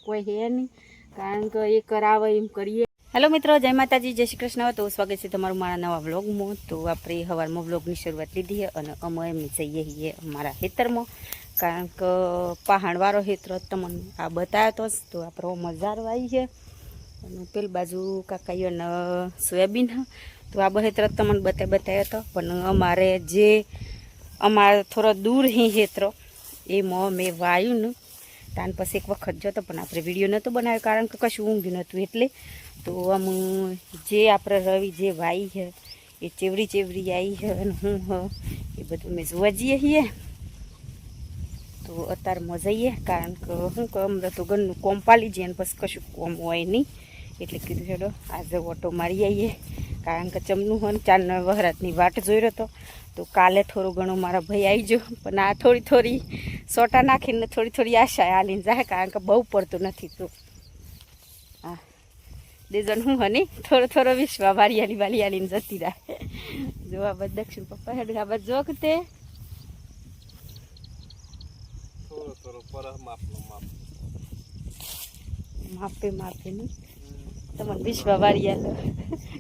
કોઈ હે નહીં, કારણ કે એ કરાવે એમ કરીએ. હેલો મિત્રો, જય માતાજી, જય શ્રી કૃષ્ણ. તો સ્વાગત છે તમારું મારા નવા વ્લોગમાં. તો આપણે સવારમાં વ્લોગની શરૂઆત લીધી છે અને અમે એમ જઈએ છીએ અમારા ખેતરમાં, કારણ કે પહાણવાળો ખેતર તમને આ બતાવ્યો તો આપણો મજારો આવી છે. અને પેલી બાજુ કાકાઈઓને સોયાબીન, તો આ ખેતર તમને બતાવ્યો હતો. પણ અમારે થોડો દૂર હી ખેતર એમાં મેં વાયું ને તાન પછી એક વખત જતો, પણ આપણે વિડીયો નહોતો બનાવ્યો કારણ કે કશું ઊંઘ્યું નહોતું. એટલે તો અમે જે આપણે રવિ જે વાઈ છે એ ચેવડી આવી છે અને હું એ બધું મેં જોવા જઈએ છીએ. તો અત્યારે મજા આવીએ, કારણ કે શું કે અમને તો ઘરનું કોમ પાલી જઈએ અને પછી કશું કોમ હોય નહીં. એટલે કીધું ચલો આજે ઓટો મારી આવીએ, કારણ કે ચમનું હોય ચાંદના વહરાતની વાટ જોઈ રહ્યો હતો. તો કાલે થોડું ઘણું મારા ભાઈ આવી ગયો, પણ આ થોડી સોટા નાખીને થોડી આશા હાલીને જાય, કારણ કે બહુ પડતું નથી. તો હા દેજન હું હની થોડો વિશ્વા વાળી હાલીને જતી રહે. જો આ બધ દક્ષિણ પપ્પા હેડ આ બધ જો કે તે માપે નહીં તમને વિશ્વા વાળી હાલો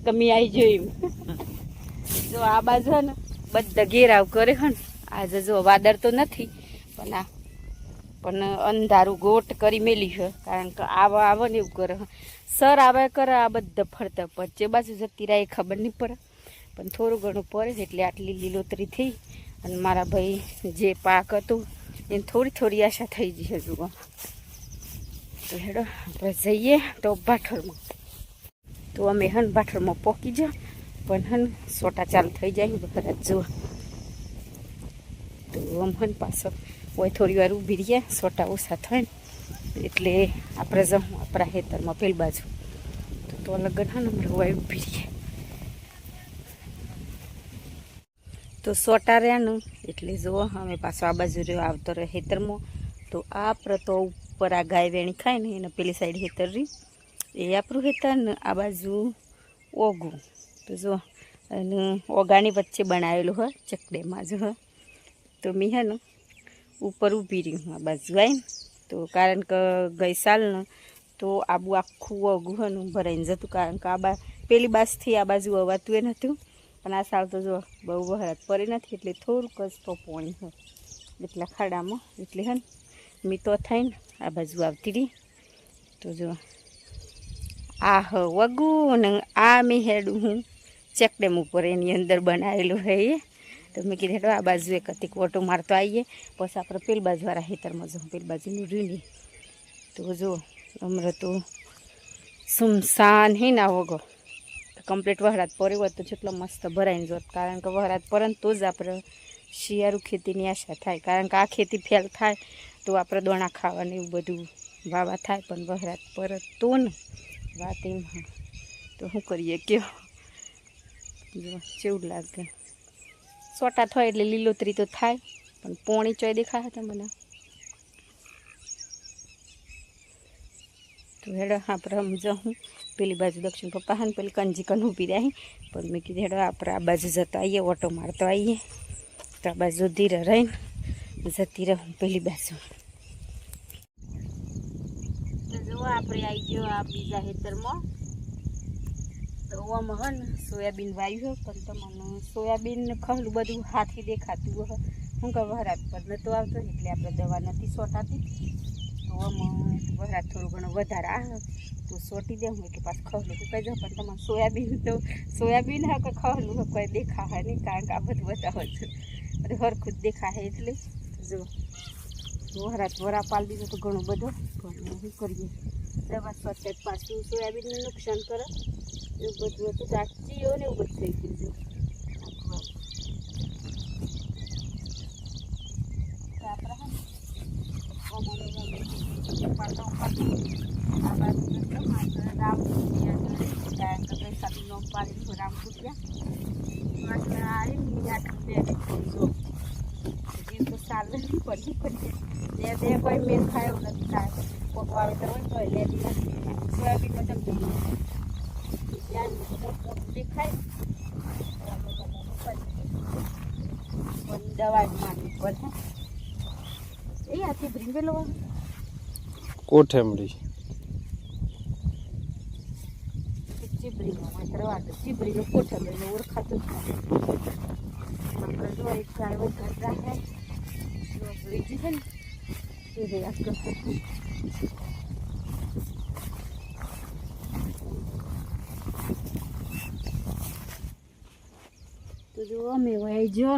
કમી આવી જોઈ. જો આ બાજુ હે ને બધા ઘેરાવ કરે હે ને. આજે જો વાદળ તો નથી, પણ અંધારું ગોટ કરી મેલી છે, કારણ કે આવે ને એવું કરે. સર આવે કરે આ બધા ફરતા પર જે બાજુ જતી રહે ખબર નહીં પડે, પણ થોડું ઘણું પડે છે. એટલે આટલી લીલોતરી થઈ અને મારા ભાઈ જે પાક હતું એને થોડી આશા થઈ ગઈ છે. જુઓ તો હેડો આપણે જઈએ તો ભાઠરમાં. તો અમે હન ભાઠરમાં પોકી જાઓ, પણ હન સોટા ચાલુ થઈ જાય બધા જુઓ. તો આમ હન પાછો હોય થોડી વાર ઊભી રહીએ, સોટા ઓછા થાય ને એટલે આપણે જવું આપણા ખેતરમાં પેલી બાજુ. તો લગન હા ને અમારે હોય ઊભી રહીએ. તો સોટા રહ્યા ને એટલે જુઓ અમે પાછો આ બાજુ રહ્યો આવતો રહ્યો ખેતરમાં. તો આપણે તો ઉપર આ ગાય વેણી ખાય ને એને પેલી સાઈડ ખેતર રહી એ આપણું ખેતર ને આ બાજુ ઓગું. તો જો અને ઓગાની વચ્ચે બનાવેલું હોય ચકડેમાં જો હોય. તો મેં હે ને ઉપર ઊભી રહી હું આ બાજુ આવીને. તો કારણ કે ગઈ સાલ ને તો આબુ આખું ઓગું હોય ને ભરાઈને જતું, કારણ કે પેલી બાજુથી આ બાજુ અવાતું એ નહોતું. પણ આ સાલ તો જો બહુ વહરાત પડી નથી, એટલે થોડુંક જ તો પોણી હોય એટલા ખાડામાં. એટલે હે ને મેં તો થઈને આ બાજુ આવતી રહી. તો જો આ વગું ને આ મેં હેડું હું ચકડેમ ઉપર એની અંદર બનાવેલું હે એ. તો મેં કીધું હેડો આ બાજુ એક હતી ઓટો મારતો આવીએ, પછી આપણે પેલી બાજુવાળા ખેતરમાં જાઉં, પેલી બાજુની રીલી. તો જો હમણાં તો સુમસાન હે ના વગો કમ્પ્લીટ વહરાત પડી હોત તો જેટલો મસ્ત ભરાઈને જોત, કારણ કે વહરાત પડે તો જ આપણે શિયાળુ ખેતીની આશા થાય, કારણ કે આ ખેતી ફેલ થાય તો આપણે દોણા ખાવાનું એવું બધું વાવા થાય. પણ વહરાત પડે તો ને વાત એમ. તો શું કરીએ કયો, જો કેવું લાગે. સોટા થાય એટલે લીલોતરી તો થાય, પણ પોણી ચોય દેખાય તમને. તો હેડો આપણે આમ જાઉં પેલી બાજુ દક્ષિણ પપ્પા હા ને પેલી કંજી કન ઊભી રહી. પણ મેં કીધું હેડો આપણે આ બાજુ જતા આવીએ, ઓટો મારતો આવીએ. તો આ બાજુ ધીરે રહીને જતી રહું પેલી બાજુ. તો જુઓ આપણે આવી ગયો આ બીજા ખેતરમાં. તો આમાં હે ને સોયાબીન વાવ્યું હોય, પણ તમને સોયાબીન ખલું બધું હાથી દેખાતું હોય. શું કે વહરાત પર નહોતો આવતો એટલે આપણે દવા નથી સોટાતી. તો આમાં વહરાત થોડું ઘણું વધારે આવે તો સોટી દેવું એટલે પાછું ખલું સુકાઈ જાય. પણ તમારે સોયાબીન હા કે ખલું હોય કોઈ દેખાય નહીં, કારણ કે આ બધું બતાવો છે બધું હરખું જ દેખાય. એટલે જો વહરાત વરા પાડી દીધો તો ઘણું બધું. પણ શું કરીએ, દવા સોટે પાછું સોયાબીનને નુકસાન કરે એવું બધું હતું. સાચીઓ ને એવું બધું થઈ ગયું છે. કોઈ મેલ ખાય એવું નથી થાય. કોક વાવેતર હોય તો લેતી નથી. સોયાબીનમાં તમે દેખાય દવા જ માંડવી પડે. એ આથી ભીંગેલો કોઠેમડી ચીબડીનો માત્ર ચીબડીનો કોઠેમડીને ઓળખાતું જ આપણે જો એક ગાય ઘર રાખે બીજી છે ને એ રહ્યા કરતો તો જો અમે વહી જો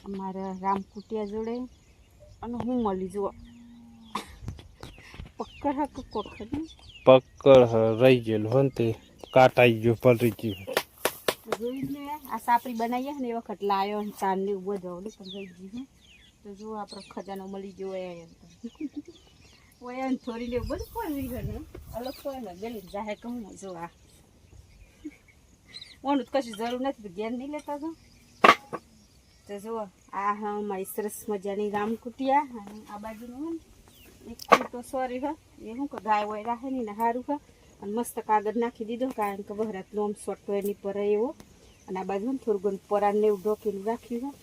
અમારા રામકુટિયા જોડે અને હું મળી જુઓ પક્કડ હા કોખડ પકડ રહી ગયેલું હો ને તે કાટાઈ ગયું પલરી ગયું જોઈ ને આ સાપડી બનાવીએ ને એ વખત લાયો ને ચાર ને ઉભો જવું પણ રહી ગયું તો જો આપણો ખજાનો મળી ગયો હોય થોડી ને બધું પડી ગયું અલગ હોય ને ગલી જાહે કહું જો આ ઓનું કશું જરૂર નથી ધ્યાન નહીં લેતા તો જુઓ આ હા મારી સરસ મજાની રામકુટિયા અને આ બાજુનું એક તો સોરી હા એ શું કે ગાય હોય રાખે ને સારું હા અને મસ્ત કાગળ નાખી દીધો કારણ કે બહરાતનો આમ સોટવેર ની પર એવો અને આ બાજુ થોડું ઘણું પરાને એવું ઢોકીને રાખ્યું હોય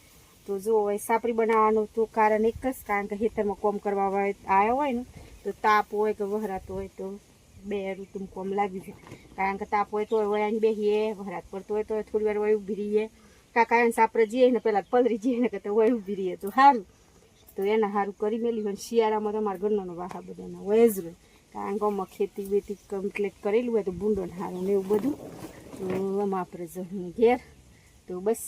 તો જો હવે સાપડી બનાવવાનું તો કારણ એક જ કારણ કે ખેતરમાં કોમ કરવા આવ્યો હોય ને તો તાપ હોય કે વહરાત હોય તો બે ઋતુમાં કોમ લાગી જાય કારણ કે તાપ હોય તો વયાને બેસીએ વહરાત પડતો હોય તો થોડી વાર વય ઊભી રહીએ કાકા સાપરે જઈએ ને પેલા પલરી જઈએ ને કે વય ઊભી રહીએ તો સારું તો એના સારું કરી મેલી હોય શિયાળામાં તમારા ઘરનો વાહા બધાના હોય જ હોય કારણ કે આમાં ખેતી બેતી કમ્પ્લીટ કરેલું હોય તો ભૂંડો સારું ને એવું બધું તો આમાં આપણે જવું ઘેર તો બસ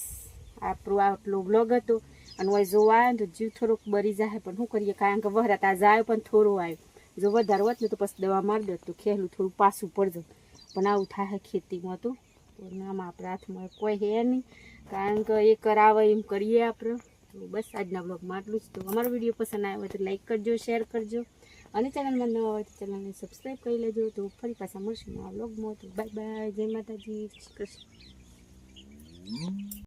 આપણું આટલો બ્લોગ હતો અને હોય જોવા આવે ને તો જીવ થોડોક બરી જાય પણ શું કરીએ કારણ કે વહરાત આજે આવ્યો પણ થોડો આવ્યો જો વધારે હોત ને તો પછી દવા મારી દો તો ખેલું થોડું પાછું પડજો પણ આવું થાય ખેતીમાં તો આમાં આપણા હાથમાં કોઈ હે નહીં કારણ કે એ કરાવે એમ કરીએ આપણે તો બસ આજના બ્લોગમાં આટલું જ તો અમારો વિડીયો પસંદ આવ્યો હોય તો લાઈક કરજો શેર કરજો અને ચેનલમાં નવા હોય તો ચેનલને સબસ્ક્રાઈબ કરી લેજો તો ફરી પાછા મળશું આ બ્લોગમાં તો બાય બાય જય માતાજી જય શ્રી કૃષ્ણ